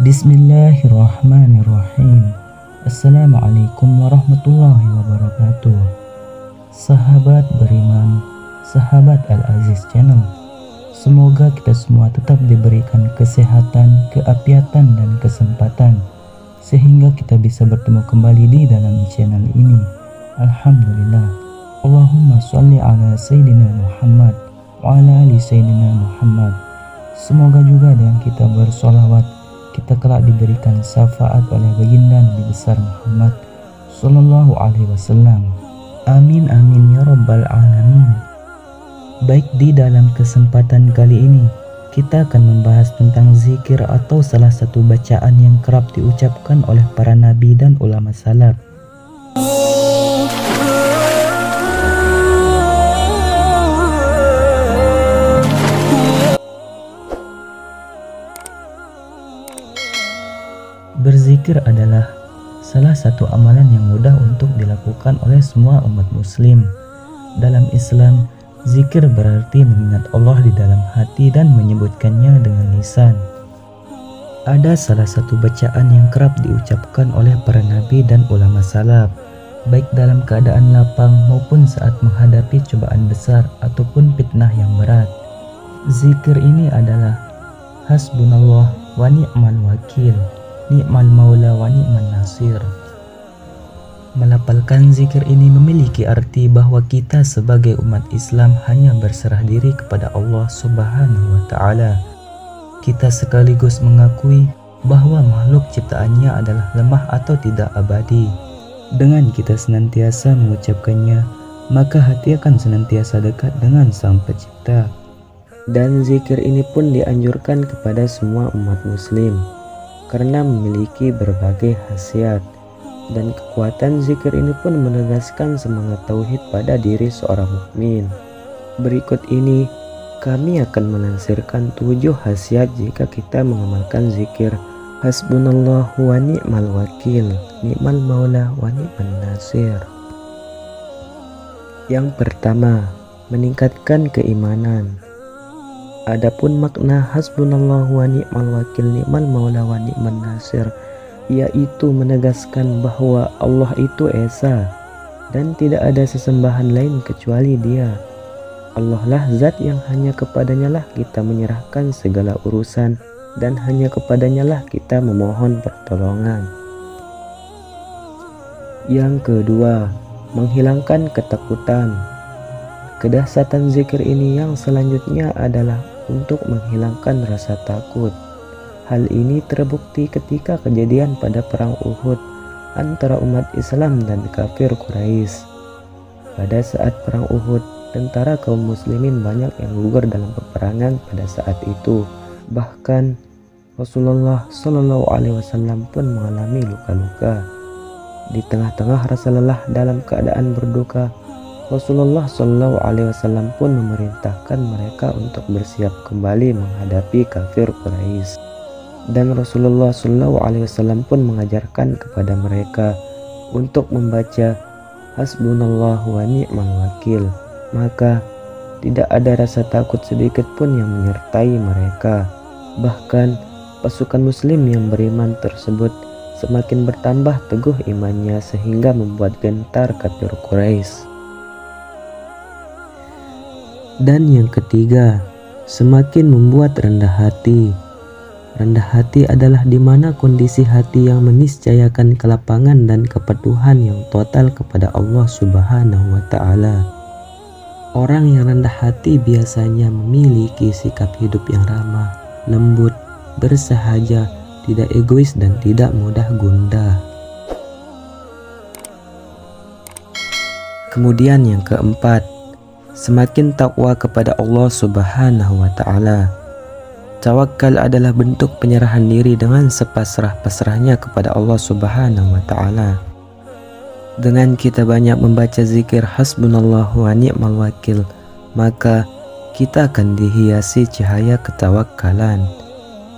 Bismillahirrahmanirrahim. Assalamualaikum warahmatullahi wabarakatuh. Sahabat beriman, sahabat Al-Aziz Channel, semoga kita semua tetap diberikan kesehatan, keapiatan, dan kesempatan sehingga kita bisa bertemu kembali di dalam channel ini. Alhamdulillah. Allahumma sholli ala Sayyidina Muhammad wa ala ali Sayyidina Muhammad. Semoga juga dengan kita bersolawat kita kelak diberikan syafaat oleh baginda Nabi besar Muhammad Sallallahu Alaihi Wasallam. Amin amin ya rabbal alamin. Baik, di dalam kesempatan kali ini kita akan membahas tentang zikir atau salah satu bacaan yang kerap diucapkan oleh para nabi dan ulama salaf. Berzikir adalah salah satu amalan yang mudah untuk dilakukan oleh semua umat muslim. Dalam Islam, zikir berarti mengingat Allah di dalam hati dan menyebutkannya dengan lisan. Ada salah satu bacaan yang kerap diucapkan oleh para nabi dan ulama salaf, baik dalam keadaan lapang maupun saat menghadapi cobaan besar ataupun fitnah yang berat. Zikir ini adalah hasbunallah wa ni'mal wakil, ni'mal maula wa ni'man nasir. Melafalkan zikir ini memiliki arti bahwa kita sebagai umat Islam hanya berserah diri kepada Allah Subhanahu wa Ta'ala. Kita sekaligus mengakui bahwa makhluk ciptaannya adalah lemah atau tidak abadi. Dengan kita senantiasa mengucapkannya, maka hati akan senantiasa dekat dengan Sang Pencipta. Dan zikir ini pun dianjurkan kepada semua umat muslim karena memiliki berbagai khasiat, dan kekuatan zikir ini pun menegaskan semangat tauhid pada diri seorang mukmin. Berikut ini kami akan menansirkan 7 khasiat jika kita mengamalkan zikir hasbunallahu wa ni'mal wakil, ni'mal maula wa ni'man nasir. Yang pertama, meningkatkan keimanan. Adapun makna hasbunallahu wa ni'mal wakil, ni'mal maula wa ni'man nasir, yaitu menegaskan bahwa Allah itu esa dan tidak ada sesembahan lain kecuali Dia. Allah lah zat yang hanya kepadanya lah kita menyerahkan segala urusan dan hanya kepadanya lah kita memohon pertolongan. Yang kedua, menghilangkan ketakutan. Kedahsyatan zikir ini yang selanjutnya adalah untuk menghilangkan rasa takut. Hal ini terbukti ketika kejadian pada perang Uhud antara umat Islam dan kafir Quraisy. Pada saat perang Uhud, tentara kaum muslimin banyak yang gugur dalam peperangan pada saat itu. Bahkan Rasulullah Shallallahu Alaihi Wasallam pun mengalami luka-luka. Di tengah-tengah rasa lelah dalam keadaan berduka, Rasulullah Shallallahu Alaihi Wasallam pun memerintahkan mereka untuk bersiap kembali menghadapi kafir Quraisy. Dan Rasulullah Shallallahu Alaihi Wasallam pun mengajarkan kepada mereka untuk membaca hasbunallahu wa ni'mal wakil. Maka tidak ada rasa takut sedikit pun yang menyertai mereka. Bahkan pasukan muslim yang beriman tersebut semakin bertambah teguh imannya sehingga membuat gentar kafir Quraisy. Dan yang ketiga, semakin membuat rendah hati. Rendah hati adalah di mana kondisi hati yang meniscayakan kelapangan dan kepatuhan yang total kepada Allah Subhanahu wa Ta'ala. Orang yang rendah hati biasanya memiliki sikap hidup yang ramah, lembut, bersahaja, tidak egois dan tidak mudah gundah. Kemudian yang keempat, semakin takwa kepada Allah Subhanahu wa Ta'ala. Tawakal adalah bentuk penyerahan diri dengan sepasrah-pasrahnya kepada Allah Subhanahu wa Ta'ala. Dengan kita banyak membaca zikir hasbunallahu wa ni'mal wakil, maka kita akan dihiasi cahaya ketawakalan,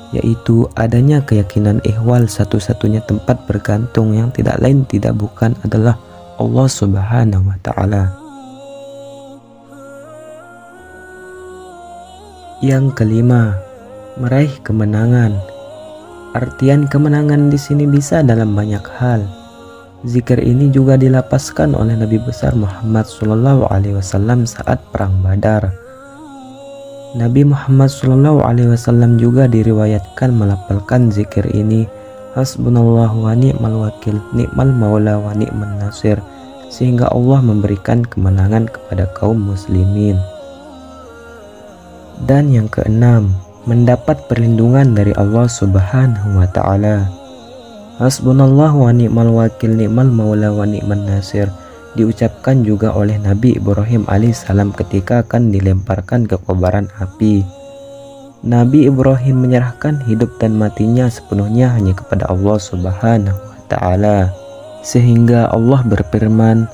yaitu adanya keyakinan ihwal satu-satunya tempat bergantung yang tidak lain tidak bukan adalah Allah Subhanahu wa Ta'ala. Yang kelima, meraih kemenangan. Artian kemenangan di sini bisa dalam banyak hal. Zikir ini juga dilapaskan oleh Nabi besar Muhammad SAW saat perang Badar. Nabi Muhammad SAW juga diriwayatkan melafalkan zikir ini, hasbunallahu wa ni'mal wakil, ni'mal maula wa ni'man nasir, sehingga Allah memberikan kemenangan kepada kaum muslimin. Dan yang keenam, mendapat perlindungan dari Allah Subhanahu wa ta'ala. Hasbunallahu wa ni'mal wakil, ni'mal maula wa ni'man nasir diucapkan juga oleh Nabi Ibrahim alaihissalam ketika akan dilemparkan ke kobaran api. Nabi Ibrahim menyerahkan hidup dan matinya sepenuhnya hanya kepada Allah Subhanahu wa ta'ala, sehingga Allah berfirman,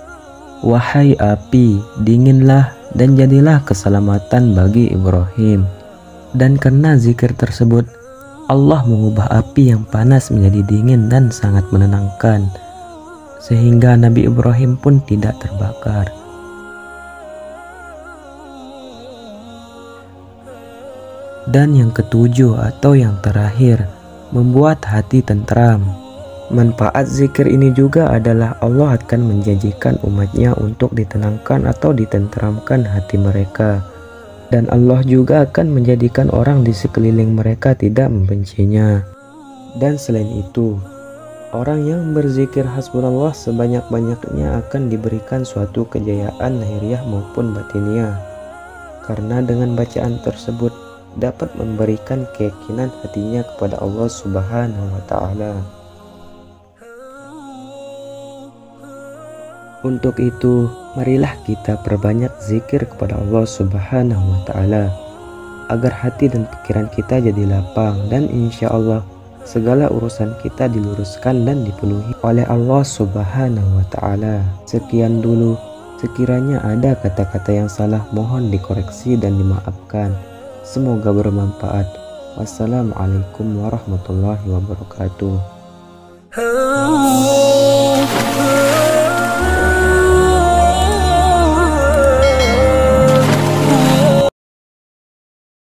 "Wahai api, dinginlah dan jadilah keselamatan bagi Ibrahim." Dan karena zikir tersebut, Allah mengubah api yang panas menjadi dingin dan sangat menenangkan, sehingga Nabi Ibrahim pun tidak terbakar. Dan yang ketujuh atau yang terakhir, membuat hati tentram. Manfaat zikir ini juga adalah Allah akan menjanjikan umatnya untuk ditenangkan atau ditentramkan hati mereka. Dan Allah juga akan menjadikan orang di sekeliling mereka tidak membencinya. Dan selain itu, orang yang berzikir hasbunallah sebanyak-banyaknya akan diberikan suatu kejayaan lahiriah maupun batiniah. Karena dengan bacaan tersebut dapat memberikan keyakinan hatinya kepada Allah Subhanahu wa ta'ala. Untuk itu, marilah kita perbanyak zikir kepada Allah Subhanahu wa ta'ala, agar hati dan pikiran kita jadi lapang, dan insya Allah segala urusan kita diluruskan dan dipenuhi oleh Allah Subhanahu wa ta'ala. Sekian dulu, sekiranya ada kata-kata yang salah mohon dikoreksi dan dimaafkan. Semoga bermanfaat. Wassalamualaikum warahmatullahi wabarakatuh.